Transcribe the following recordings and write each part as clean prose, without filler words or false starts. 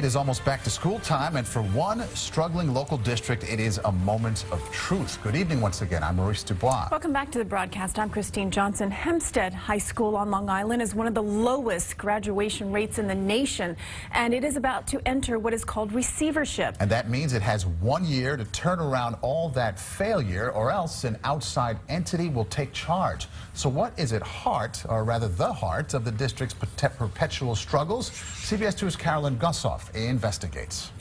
It is almost back to school time, and for one struggling local district, it is a moment of truth. Good evening once again. I'm Maurice Dubois. Welcome back to the broadcast. I'm Christine Johnson. Hempstead High School on Long Island is one of the lowest graduation rates in the nation, and it is about to enter what is called receivership. And that means it has 1 year to turn around all that failure, or else an outside entity will take charge. So what is at heart, or rather the heart, of the district's perpetual struggles? CBS 2's Carolyn Gusoff investigates.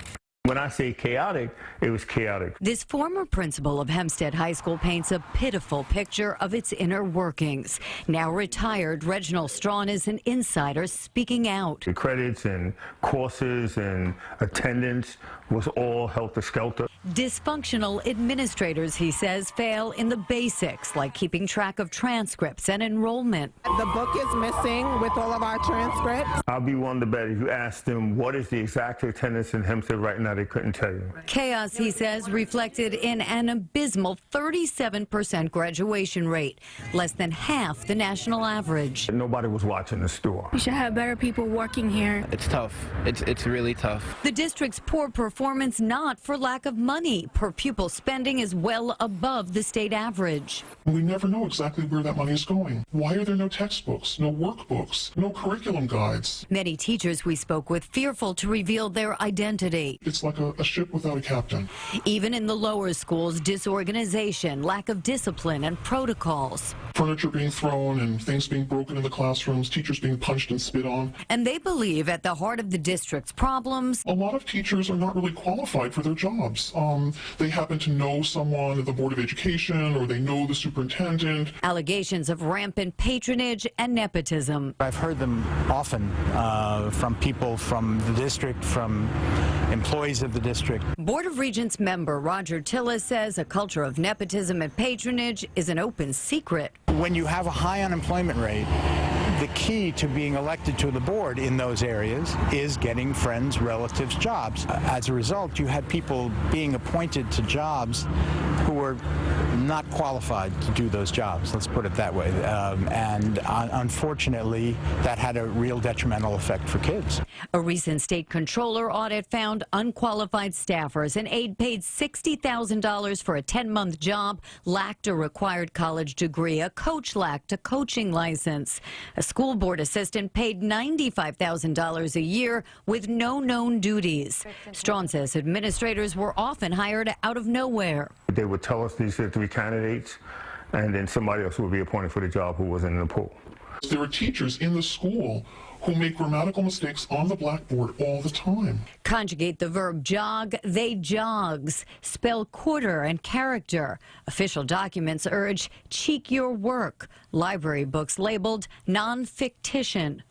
When I say chaotic, it was chaotic. This former principal of Hempstead High School paints a pitiful picture of its inner workings. Now retired, Reginald Strawn is an insider speaking out. The credits and courses and attendance was all helter-skelter. Dysfunctional administrators, he says, fail in the basics, like keeping track of transcripts and enrollment. The book is missing with all of our transcripts. I'll be willing to bet if you ask them what is the exact attendance in Hempstead right now, they couldn't tell you. Chaos, he says, reflected in an abysmal 37% graduation rate, less than half the national average. Nobody was watching the store. We should have better people working here. It's tough. It's really tough. The district's poor performance not for lack of money. Per pupil spending is well above the state average. We never know exactly where that money is going. Why are there no textbooks, no workbooks, no curriculum guides? Many teachers we spoke with fearful to reveal their identity. It's like a ship without a captain. Even in the lower schools, disorganization, lack of discipline and protocols. Furniture being thrown and things being broken in the classrooms, teachers being punched and spit on. And they believe at the heart of the district's problems, a lot of teachers are not really qualified for their jobs. They happen to know someone at the Board of Education, or they know the superintendent. Allegations of rampant patronage and nepotism. I've heard them often from people from the district, from employees of the district. Board of Regents member Roger Tillis says a culture of nepotism and patronage is an open secret. When you have a high unemployment rate, the key to being elected to the board in those areas is getting friends, relatives, jobs. As a result, you had people being appointed to jobs who were not qualified to do those jobs, let's put it that way. And unfortunately, that had a real detrimental effect for kids. A recent state controller audit found unqualified staffers, an aide paid $60,000 for a 10-month job, lacked a required college degree, a coach lacked a coaching license. A school board assistant paid $95,000 a year with no known duties. Strawn says administrators were often hired out of nowhere. They would tell us these are 3 candidates, and then somebody else would be appointed for the job who wasn't in the pool. There are teachers in the school who make grammatical mistakes on the blackboard all the time. Conjugate the verb jog, they jogs. Spell quarter and character. Official documents urge cheek your work. Library books labeled non-fictition.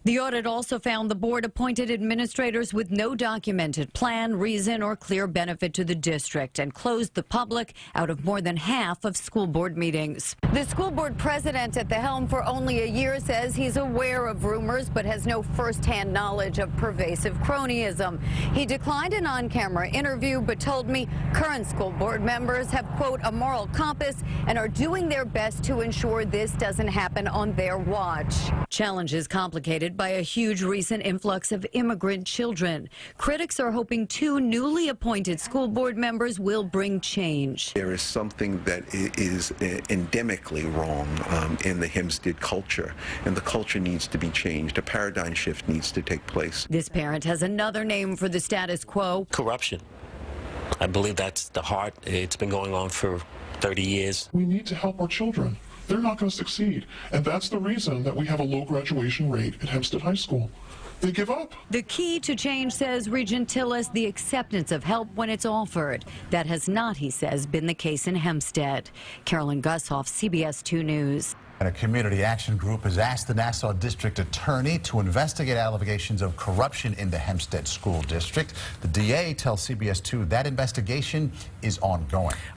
The audit also found the board appointed administrators with no documented plan, reason, or clear benefit to the district and closed the public out of more than half of school board meetings. The school board president at the helm for only a year says he's aware of rumors but has no firsthand knowledge of pervasive cronyism. He declined an on-camera interview but told me current school board members have, quote, a moral compass and are doing their best to ensure this doesn't happen on their watch. Challenges complicated by a huge recent influx of immigrant children. Critics are hoping 2 newly appointed school board members will bring change. There is something that is endemically wrong in the Hempstead culture, and the culture needs to be changed. A paradigm shift needs to take place. This parent has another name for the status quo. Corruption. I believe that's the heart. It's been going on for 30 years. We need to help our children. They're not going to succeed. And that's the reason that we have a low graduation rate at Hempstead High School. They give up. The key to change, says Regent Tillis, the acceptance of help when it's offered. That has not, he says, been the case in Hempstead. Carolyn Gusoff, CBS 2 News. And a community action group has asked the Nassau District Attorney to investigate allegations of corruption in the Hempstead School District. The DA tells CBS 2 that investigation is ongoing.